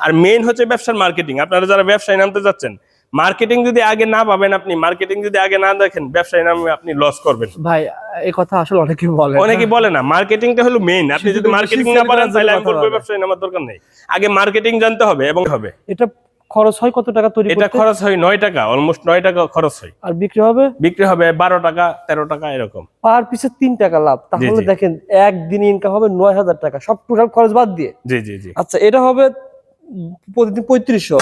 আর main হচ্ছে ব্যবসার marketing. আপনারা যারা ব্যবসায় নামতে যাচ্ছেন, মার্কেটিং যদি আগে না পাবেন, আপনি মার্কেটিং যদি আগে না দেখেন, ব্যবসায় নামে আপনি লস করবেন। ভাই এই কথা আসলে অনেকে বলে না, মার্কেটিংটা হলো মেইন। আপনি যদি মার্কেটিং না পারেন তাহলে আমি বলবো ব্যবসায় নামার দরকার নেই। আগে মার্কেটিং জানতে হবে এবং হবে। এটা খরচ হয় কত টাকা তৈরি করতে? এটা খরচ হয় 9 টাকা, অলমোস্ট 9 টাকা খরচ হয়। আর বিক্রি হবে 12 টাকা 13 টাকা এরকম। পার পিছে 3 টাকা লাভ। তাহলে দেখেন একদিন ইনকাম হবে 9000 টাকা, সব টোটাল খরচ বাদ দিয়ে। জি জি জি। আচ্ছা, এটা হবে প্রতিদিন 3500।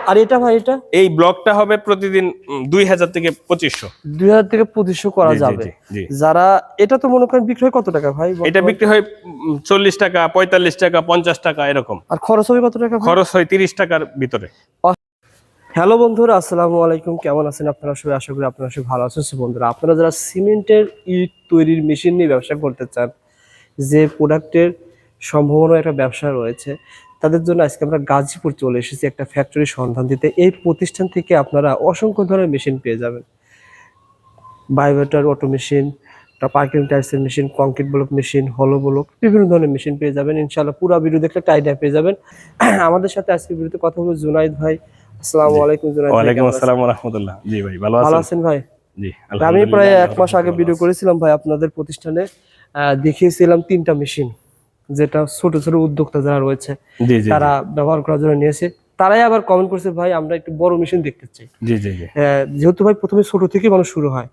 আর এটা ভাই, এটা এই ব্লকটা হবে প্রতিদিন 2000 থেকে 2500। 2000 থেকে 2500 করা যাবে। যারা এটা তো মনে করেন বিক্রি হয় কত টাকা ভাই? এটা বিক্রি হয় 40 টাকা, 45 টাকা, 50 টাকা এরকম। আর খরচ হবে কত টাকা? খরচ হয় 30 টাকার ভিতরে। হ্যালো বন্ধুরা, আসসালামু আলাইকুম। কেমন আছেন আপনারা সবাই? আশা করি আপনারা সবাই ভালো আছেন। বন্ধুরা, আপনারা যারা সিমেন্টের ইট তৈরির মেশিন নিয়ে ব্যবসা করতে চান, যে প্রোডাক্টের সম্ভাবনা একটা ব্যবসা রয়েছে, তাদের জন্য আজকে আমরা গাজীপুর চলে এসেছি একটা ফ্যাক্টরির সন্ধান দিতে। এই প্রতিষ্ঠান থেকে আপনারা অসংখ্য ধরনের মেশিন পেয়ে যাবেন। বায়োমেটার অটো মেশিন, পার্কিং টাইলসের মেশিন, কংক্রিট ব্লক মেশিন, হলো ব্লক, বিভিন্ন ধরনের মেশিন পেয়ে যাবেন। ইনশাআল্লাহ পুরো ভিডিও দেখলে একটা আইডিয়া পেয়ে যাবেন। আমাদের সাথে আজকে ভিডিওতে কথা বলবো জুনাইদ ভাই। আসসালামু আলাইকুম জুনাইদ ভাই। ওয়ালাইকুম আসসালাম ওয়া রাহমাতুল্লাহ। জি ভাই, ভালো আছেন ভাই? জি আলহামদুলিল্লাহ। আমি প্রায় 1 মাস আগে ভিডিও করেছিলাম ভাই আপনাদের প্রতিষ্ঠানে, দেখিয়েছিলাম 3টা মেশিন, যেটা ছোট ছোট উদ্যোক্তা যারা রয়েছে তারা ব্যবহার করার জন্য নিয়েছে। তারাই আবার কমেন্ট করছে, ভাই আমরা একটু বড় মেশিন দেখতে চাই। জি জি জি। যেহেতু ভাই প্রথমে ছোট থেকে মানুষ শুরু হয়,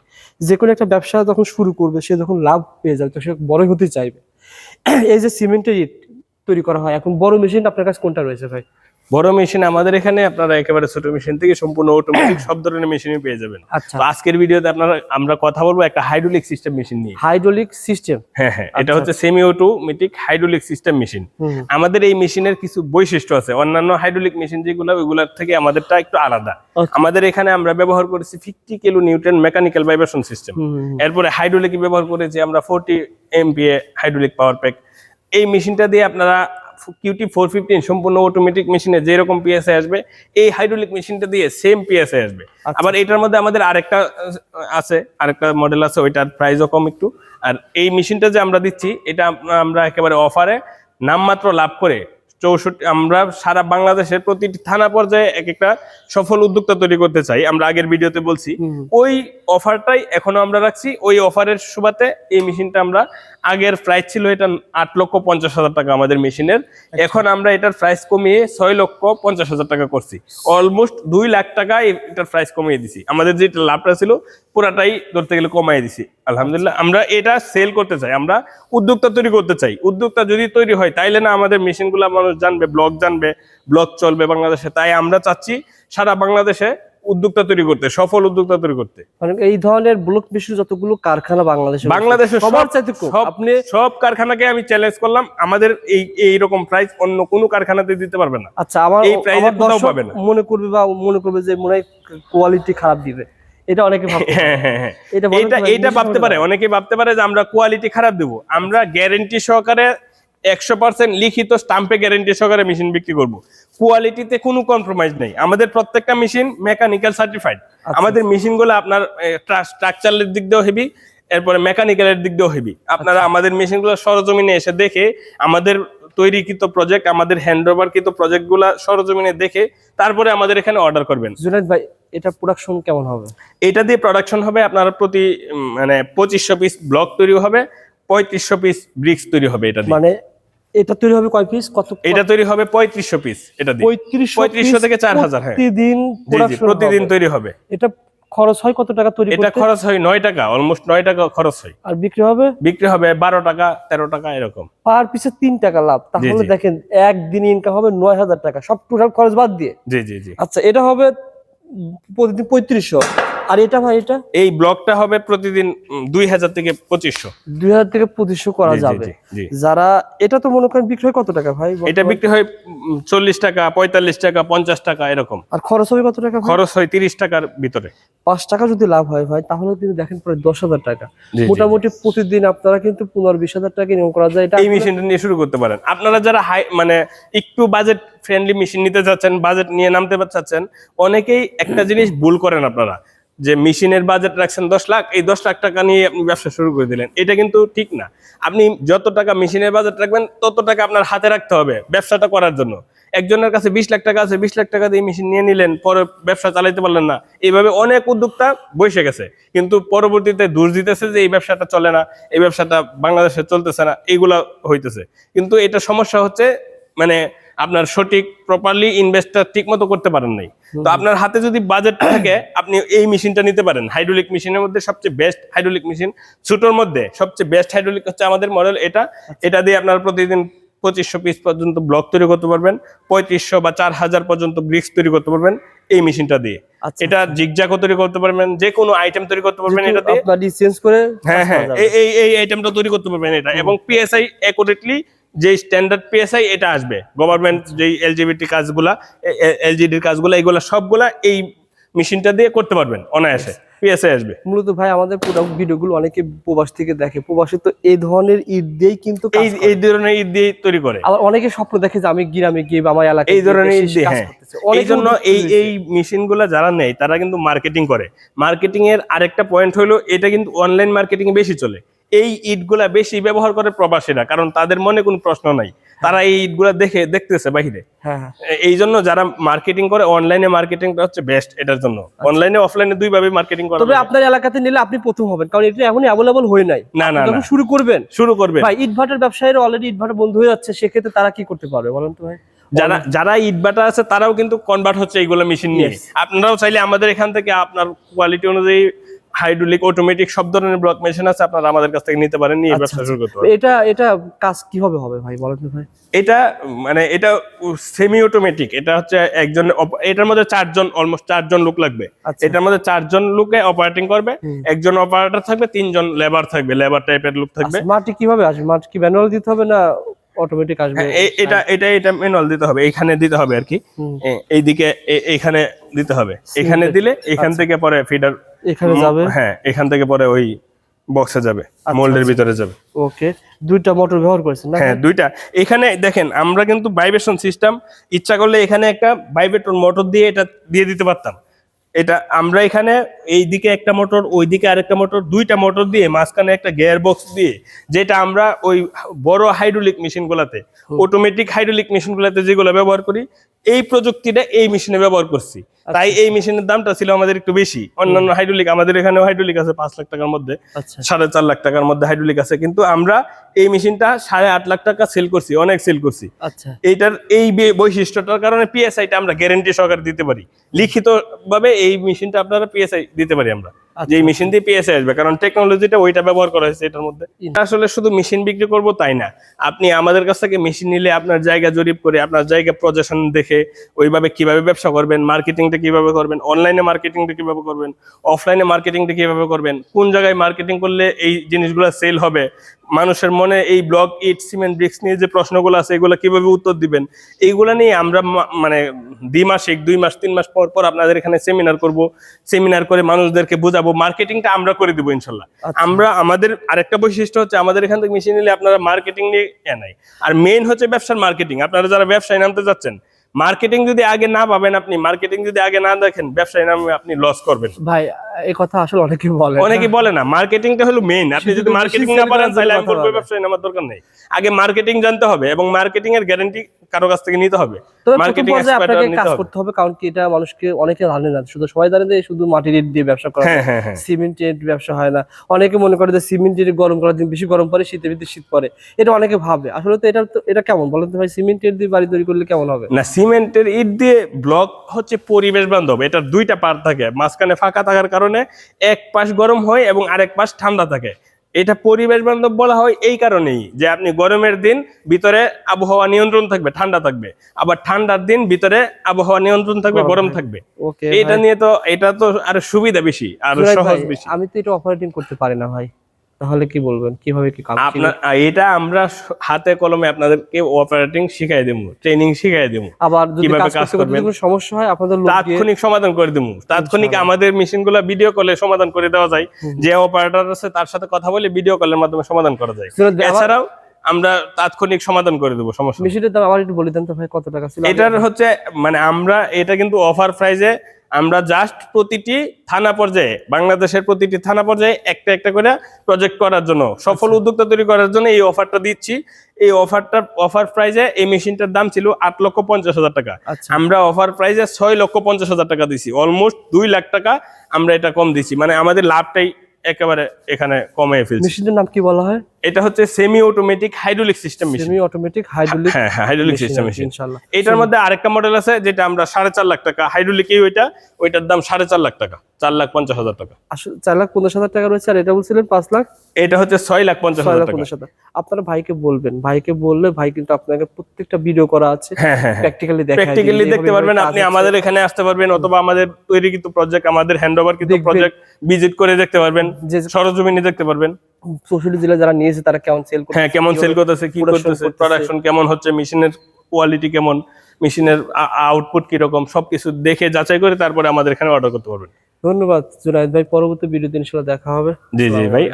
যে কোনো একটা ব্যবসা যখন শুরু করবে সে যখন লাভ পেয়ে যাবে তো সে বড়ই হতে চাইবে। এই যে সিমেন্টের ইট তৈরি করা হয়, এখন বড় মেশিন আপনার কাছে কোনটা রয়েছে ভাই? বড় মেশিন আমাদের এখানে আপনারা একেবারে ছোট মেশিন থেকে সম্পূর্ণ অটোমেটিক সব ধরনের মেশিনই পেয়ে যাবেন। তো আজকের ভিডিওতে আমরা কথা বলবো একটা হাইড্রোলিক সিস্টেম মেশিন নিয়ে। Hydraulic system? হ্যাঁ হ্যাঁ, এটা হচ্ছে semi automatic hydraulic system machine. আমাদের এই মেশিনের কিছু বৈশিষ্ট্য আছে অন্যান্য হাইড্রোলিক মেশিন যেগুলো, ওইগুলোর থেকে আমাদেরটা একটু আলাদা। আমাদের এখানে আমরা ব্যবহার করেছি 50 kilo Newton mechanical vibration system. এরপরে হাইড্রোলিক ব্যবহার করেছি আমরা 40 এমপিএ হাইড্রোলিক পাওয়ার প্যাক। এই মেশিনটা দিয়ে আপনারা QT 415 সম্পূর্ণ অটোমেটিক মেশিনে যেরকম পিএসআই আসবে, এই হাইড্রোলিক মেশিনটা দিয়ে সেম পিএসআই আসবে। আবার এটার মধ্যে আমাদের আরেকটা মডেল আছে, ওইটার প্রাইসও কম একটু। আর এই মেশিনটা যে আমরা দিচ্ছি, এটা আমরা একেবারে অফারে নামমাত্র লাভ করে 64, আমরা সারা বাংলাদেশের প্রতিটি থানা পর্যায়ে এক একটা সফল উদ্যোক্তা তৈরি করতে চাই। আমরা আগের ভিডিওতে বলছি, ওই অফারটাই এখনো আমরা রাখছি। ওই অফারের সুবাদে এই মেশিনটা আমরা, আগের প্রাইস ছিল এটা 8,50,000 টাকা আমাদের মেশিনের, এখন আমরা এটার প্রাইস কমিয়ে 6,50,000 টাকা করছি। অলমোস্ট 2 লাখ টাকা এটার প্রাইস কমিয়ে দিছি। আমাদের যে লাভটা ছিল পুরাটাই ধরতে গেলে কমাই দিছি আলহামদুলিল্লাহ। আমরা এটা সেল করতে চাই, আমরা উদ্যোক্তা তৈরি করতে চাই। উদ্যোক্তা যদি তৈরি হয় তাইলে না আমাদের মেশিনগুলো মানুষ জানবে, ব্লগ চলবে বাংলাদেশে। তাই আমরা চাচ্ছি সারা বাংলাদেশে উদ্যোক্তা তৈরি করতে, সফল উদ্যোক্তা তৈরি করতে। মানে এই ধরনের ব্লক মেশিন যতগুলো কারখানা বাংলাদেশে সবার চাইতে কম। আপনি সব কারখানাকে আমি চ্যালেঞ্জ করলাম, আমাদের এইরকম প্রাইস অন্য কোনো কারখানাতে দিতে পারবে না। আচ্ছা, আমার এই প্রাইসে কোথাও পাবে না। মনে করবে যে মনে হয় কোয়ালিটি খারাপ দিবে, এটা অনেকে ভাবে। হ্যাঁ, এটা ভাবতে পারে, অনেকে ভাবতে পারে যে আমরা কোয়ালিটি খারাপ দেব। আমরা গ্যারান্টি সহকারে 100% লিখিত স্টাম্পে গ্যারান্টি সহকারে মেশিন বিক্রি করব। কোয়ালিটিতে কোনো কম্প্রোমাইজ নেই। আমাদের প্রত্যেকটা মেশিন মেকানিক্যাল সার্টিফাইড। আমাদের মেশিনগুলো আপনার স্ট্রাকচারের দিক দিয়েও হেভি, এরপরে মেকানিক্যালের দিক দিয়েও হেভি। আপনারা আমাদের মেশিনগুলো সরজমিনে এসে দেখে, আমাদের তৈরিকৃত প্রজেক্ট, আমাদের হ্যান্ডওভারকৃত প্রজেক্টগুলো সরজমিনে দেখে তারপরে আমাদের এখানে অর্ডার করবেন। জুনাইদ ভাই, এটা প্রোডাকশন কেমন হবে? এটা দিয়ে প্রোডাকশন হবে আপনার প্রতি 2500 পিস ব্লক তৈরি হবে, 3500 পিস ব্রিক্স তৈরি হবে। এটা মানে এটা তৈরি হবে কয় পিস? এটা তৈরি হবে 3500 পিস। এটা দিয়ে 3500 থেকে 4000। হ্যাঁ, প্রতিদিন তৈরি হবে। এটা খরচ হয় কত টাকা তৈরি করতে? এটা খরচ হয় 9 টাকা, অলমোস্ট 9 টাকা খরচ হয়। আর বিক্রি হবে 12 টাকা 13 টাকা এরকম। পার পিছে 3 টাকা লাভ। তাহলে দেখেন একদিন ইনকাম হবে 9000 টাকা, সব টোটাল খরচ বাদ দিয়ে। জি জি জি। আচ্ছা, এটা হবে প্রতিদিন 3500। আর এটা ভাই, এটা এই ব্লকটা হবে প্রতিদিন 2000 থেকে 2500। 2000 থেকে 2500 করা যাবে। যারা এটা তো মনে করেন বিক্রি হয় কত টাকা ভাই? এটা বিক্রি হয় 40 টাকা, 45 টাকা, 50 টাকা এরকম। আর খরচ হবে কত টাকা? খরচ হয় 30 টাকার ভিতরে। 5 টাকা যদি লাভ হয় ভাই, তাহলে কিন্তু দেখেন প্রায় 10,000 টাকা। মোটামুটি প্রতিদিন আপনারা কিন্তু 15-20,000 টাকা ইনকাম করা যায়। এই মেশিনটা নিয়ে শুরু করতে পারেন। আপনারা যারা একটু বাজেট ফ্রেন্ডলি মেশিন নিতে চাচ্ছেন, বাজেট নিয়ে নামতে চাচ্ছেন, অনেকেই একটা জিনিস ভুল করেন আপনারা, যে মেশিনের বাজেট রাখছেন 10 লাখ, এই 10 লাখ টাকা নিয়ে আপনি ব্যবসা শুরু করে দিলেন। এটা কিন্তু ঠিক না। আপনি যত টাকা মেশিনের বাজেট রাখবেন তত টাকা আপনার হাতে রাখতে হবে ব্যবসাটা করার জন্য। একজনের কাছে 20 লাখ টাকা আছে, 20 লাখ টাকা দিয়ে মেশিন নিয়ে নিলেন, পরে ব্যবসা চালাইতে পারলেন না। এইভাবে অনেক উদ্যোক্তা বসে গেছে, কিন্তু পরবর্তীতে দোষ দিতেছে যে এই ব্যবসাটা চলে না, এই ব্যবসাটা বাংলাদেশে চলতেছে না, এইগুলা হইতেছে। কিন্তু এটা সমস্যা হচ্ছে মানে আপনার সঠিক প্রপারলি ইনভেস্টটা ঠিক মতো করতে পারেন নাই। তো আপনার হাতে যদি বাজেট থাকে আপনি এই মেশিনটা নিতে পারেন। হাইড্রোলিক মেশিনের মধ্যে সবচেয়ে বেস্ট হাইড্রোলিক মেশিন, ছোটোর মধ্যে সবচেয়ে বেস্ট হাইড্রোলিক হচ্ছে আমাদের মডেল এটা। এটা দিয়ে আপনার প্রতিদিন 2500 পিস পর্যন্ত ব্লক তৈরি করতে পারবেন, 3500 বা 4000 পর্যন্ত ব্রিক্স তৈরি করতে পারবেন এই মেশিনটা দিয়ে। এটা জিগজ্যাগও তৈরি করতে পারবেন, যে কোনো আইটেম তৈরি করতে পারবেন এটা দিয়ে, আপনারা চেঞ্জ করে। হ্যাঁ হ্যাঁ, এই আইটেমটা তৈরি করতে পারবেন এটা। এবং পিএসআই অ্যাকুরেটলি যে স্ট্যান্ডার্ড পিএসআই এটা আসবে, গভর্নমেন্ট যেই এলজিবিটি কাজগুলা, এলজিডির কাজগুলা, এগুলা সবগুলা এই মেশিনটা দিয়ে করতে পারবেন অনায়াসে, পিএসআই আসবে। মূলত ভাই আমাদের প্রোডাক্ট ভিডিওগুলো অনেকে প্রবাস থেকে দেখে, প্রবাসী তো এই ধরনের ইট দিয়েই কিন্তু এই ধরনের ইট দিয়ে তৈরি করে। আবার অনেকে স্বপ্ন দেখে যে আমি গ্রামে গিয়ে বা আমার এলাকায় এই ধরনের ইট দিয়ে, হ্যাঁ। এই জন্য এই মেশিনগুলা যারা নেয় তারা কিন্তু মার্কেটিং করে। মার্কেটিং এর আরেকটা পয়েন্ট হলো এটা কিন্তু অনলাইন মার্কেটিং এ বেশি চলে। এই ইটগুলা বেশি ব্যবহার করে প্রবাসীরা, কারণ তাদের মনে কোনো প্রশ্ন নাই, তারা এই ইটগুলা দেখতেছে বাহিরে। এই জন্য যারা মার্কেটিং করে, অনলাইনে মার্কেটিংটা হচ্ছে বেস্ট এটার জন্য। অনলাইনে অফলাইনে দুই ভাবে মার্কেটিং করা। তবে আপনার এলাকাতে নিলে আপনি প্রথম হবেন, কারণ এটা এখনই অ্যাভেলেবল হয়ে নাই। না না, যখন শুরু করবেন ভাই, ইটভাটার ব্যবসায়ীরা অলরেডি ইটভাটা বন্ধ হয়ে যাচ্ছে, সেক্ষেত্রে তারা কি করতে পারবে বলেন তো ভাই? যারা ইটভাটা আছে তারাও কিন্তু কনভার্ট হচ্ছে এইগুলো মেশিন নিয়ে। আপনারাও চাইলে আমাদের এখান থেকে আপনার কোয়ালিটি অনুযায়ী হাইড্রোলিক, অটোমেটিক সব ধরনের ব্লক মেশিন আছে, আপনারা আমাদের কাছ থেকে নিতে পারেন, নিয়ে ব্যবসা শুরু করতে পারেন। এটা কাজ কিভাবে হবে ভাই বলেন তো ভাই? এটা মানে এটা সেমি অটোমেটিক। এটা হচ্ছে একজন, এটার মধ্যে অলমোস্ট 4 জন লোক লাগবে। এটার মধ্যে 4 জন লোকে অপারেটিং করবে, একজন অপারেটর থাকবে, 3 জন লেবার থাকবে, লেবার টাইপের লোক থাকবে। মাটি কিভাবে আসবে? মাটি কি ম্যানুয়াল দিতে হবে না অটোমেটিক আসবে? এটা ম্যানুয়াল দিতে হবে, এখানে দিতে হবে আর কি, এইদিকে এইখানে দিতে হবে। এখানে দিলে এখান থেকে পরে ফিডার এখানে যাবে, হ্যাঁ, এখান থেকে পরে ওই বক্সে যাবে, মোল্ডের ভিতরে যাবে। ওকে, দুইটা মোটর ব্যবহার করেছেন না? হ্যাঁ, দুইটা। এখানে দেখেন আমরা কিন্তু ভাইব্রেশন সিস্টেম, ইচ্ছা করলে এখানে একটা ভাইব্রেটর মোটর দিয়ে এটা দিয়ে দিতে পারতাম। এটা আমরা এখানে এইদিকে একটা মোটর, ওইদিকে আরেকটা মোটর, দুইটা মোটর দিয়ে মাঝখানে একটা গিয়ার বক্স দিয়ে, যেটা আমরা ওই বড় হাইড্রোলিক মেশিনগুলোতে, অটোমেটিক হাইড্রোলিক মেশিনগুলোতে যেগুলো ব্যবহার করি, এই প্রযুক্তিটা এই মেশিনে ব্যবহার করছি। তাই এই মেশিনের দামটা ছিল আমাদের একটু বেশি। অন্যান্য হাইড্রোলিক, আমাদের এখানেও হাইড্রোলিক আছে 5 লাখ টাকার মধ্যে, 4.5 লাখ টাকার মধ্যে হাইড্রোলিক আছে, কিন্তু আমরা এই মেশিনটা 8.5 লাখ টাকা সেল করছি, অনেক সেল করছি। এইটার এই বৈশিষ্ট্যটার কারণে পিএসআইটা আমরা গ্যারান্টি সহকারে দিতে পারি, লিখিত ভাবে এই মেশিনটা আপনারা পিএসআই দিতে পারি আমরা, যে এই মেশিন দিয়ে পিএসআই আসবে, কারণ টেকনোলজিটা ওইটা ব্যবহার করা হয়েছে এটার মধ্যে। আসলে শুধু মেশিন বিক্রি করব তাই না, আপনি আমাদের কাছ থেকে মেশিন নিলে আপনার জায়গা জরিপ করে, আপনার জায়গা প্রজেকশন দেখে ওইভাবে কিভাবে ব্যবসা করবেন, মার্কেটিংটা কিভাবে করবেন, অনলাইনে মার্কেটিংটা কিভাবে করবেন, অফলাইনে মার্কেটিংটা কিভাবে করবেন, কোন জায়গায় মার্কেটিং করলে এই জিনিসগুলো সেল হবে, মানুষের মনে এই ব্লক, ইট, সিমেন্ট, ব্রিক্স নিয়ে যে প্রশ্নগুলো আছে এগুলো কিভাবে উত্তর দিবেন, এইগুলা নিয়ে আমরা মানে 2 মাস 3 মাস পর পর আপনাদের এখানে সেমিনার করব। সেমিনার করে মানুষদেরকে বোঝাবো, মার্কেটিংটা আমরা করে দিব ইনশাল্লাহ। আমরা আমাদের আরেকটা বৈশিষ্ট্য হচ্ছে আমাদের এখান থেকে মেশিন নিলে আপনারা মার্কেটিং নিয়ে নাই, আর মেইন হচ্ছে ব্যবসার মার্কেটিং। আপনারা যারা ব্যবসায় নামতে যাচ্ছেন, মার্কেটিং যদি আগে না পাবেন, আপনি মার্কেটিং যদি আগে না দেখেন, ব্যবসায় নামে আপনি লস করবেন ভাই। এই কথা আসলে অনেকে বলে না, মার্কেটিংটা হলো মেইন। আপনি যদি মার্কেটিং না পারেন তাহলে আমি বলবো ব্যবসায় নামার দরকার নেই। আগে মার্কেটিং জানতে হবে এবং মার্কেটিং এর গ্যারান্টি কারো কাছ থেকে নিতে হবে, মার্কেটিং এক্সপার্ট নিতে হবে। করতে হবে, কারণ কি এটা মানুষকে অনেকে জানে না, শুধু সবাই জানে যে শুধু মাটির ইট দিয়ে ব্যবসা করা হয়, সিমেন্ট ইট ব্যবসা হয় না। অনেকে মনে করে যে সিমেন্ট ইট গরম করার দিন বেশি গরম পড়ে, শীতের ভিতরে শীত পড়ে, এটা অনেকে ভাবে। আসলে তো এটা কেমন বলেন তো ভাই, সিমেন্ট ইট দিয়ে বাড়ি তৈরি করলে কেমন হবে? না, সিমেন্টের ইট দিয়ে ব্লক হচ্ছে পরিবেশ বান্ধব। এটার 2টা পার্ট থাকে, মাঝখানে ফাঁকা থাকার কারণে এক পাশ গরম হয় এবং আরেক পাশ ঠান্ডা থাকে। এটা পরিবেশ বান্ধব বলা হয় এই কারণেই যে আপনি গরমের দিন ভিতরে আবহাওয়া নিয়ন্ত্রণ থাকবে, ঠান্ডা থাকবে, আবার ঠান্ডার দিন ভিতরে আবহাওয়া নিয়ন্ত্রণ থাকবে, গরম থাকবে। এটা নিয়ে তো এটা তো আরো সুবিধা বেশি, আরো সহজ বেশি। আমি তো এটা অপারেটিং করতে পারি না ভাই, তাহলে কি বলবেন কিভাবে কি কাজ? আপনার এটা আমরা হাতে কলমে আপনাদেরকে অপারেটিং শিখাই দেব, ট্রেনিং শিখাই দেব। আবার যদি কাজ করতে কোনো সমস্যা হয় আপনাদের লোক তাৎক্ষণিক সমাধান করে দেব। তাৎক্ষণিক আমাদের মেশিনগুলো ভিডিও কলে সমাধান করে দেওয়া যায়, যে অপারেটর আছে তার সাথে কথা বলে ভিডিও কলের মাধ্যমে সমাধান করা যায়। এছাড়াও আমরা তাৎক্ষণিক সমাধান করে দেব সমস্যা। মেশিনের দাম আবার একটু বলে দেন তো ভাই, কত টাকা ছিল? এটার হচ্ছে মানে আমরা এটা কিন্তু অফার প্রাইজে আমরা জাস্ট প্রতিটি থানা পর্যায়ে, বাংলাদেশের প্রতিটি থানা পর্যায়ে একটা একটা করে প্রজেক্ট করার জন্য, সফল উদ্যোক্তা তৈরি করার জন্য এই অফারটা দিচ্ছি। এই অফার প্রাইজে এই মেশিনটার দাম ছিল 8,50,000 টাকা, আচ্ছা। আমরা অফার প্রাইজে 6,50,000 টাকা দিছি, অলমোস্ট 2 লাখ টাকা আমরা এটা কম দিছি, মানে আমাদের লাভটাই একেবারে এখানে কমে ফেলছি। মেশিনটার নাম কি বলা হয়? এটা হচ্ছে semi automatic hydraulic system machine. Semi automatic hydraulic, হ্যাঁ হাইড্রোলিক সিস্টেম মেশিন। ইনশাআল্লাহ। এটার মধ্যে আরেকটা মডেল আছে যেটা আমরা 4.5 লাখ টাকা, হাইড্রোলিকই ওইটার দাম 4.5 লাখ টাকা, 4,50,000 টাকা। আসলে 4,50,000 টাকা রয়েছে, আর এটা বলছিলেন 5 লাখ, এটা হচ্ছে 6,50,000 টাকা। 6,50,000। আপনারা ভাইকে বলবেন, ভাইকে বললে ভাই কিন্তু আপনাকে প্রত্যেকটা ভিডিও করা আছে, হ্যাঁ হ্যাঁ, প্র্যাকটিক্যালি দেখায় প্র্যাকটিক্যালি দেখতে পারবেন আপনি, আমাদের এখানে আসতে পারবেন, অথবা আমাদের তৈরি কিন্তু প্রজেক্ট, আমাদের হ্যান্ডওভার কিন্তু দেখবেন। প্রজেক্ট ভিজিট করে দেখতে পারবেন, যে সরজমিনে দেখতে পারবেন। 64 জেলা যারা নিয়েছে তারা কেমন সেল করছে, হ্যাঁ, কেমন সেল করতেছে, কি করতেছে, প্রোডাকশন কেমন হচ্ছে, মেশিনের কোয়ালিটি কেমন, মেশিনের আউটপুট কিরকম, সবকিছু দেখে যাচাই করে তারপরে আমাদের এখানে অর্ডার করতে পারবেন। ধন্যবাদ জুনায়েদ ভাই, পরবর্তী ভিডিওতে ইনশাআল্লাহ দেখা হবে। জি জি ভাই।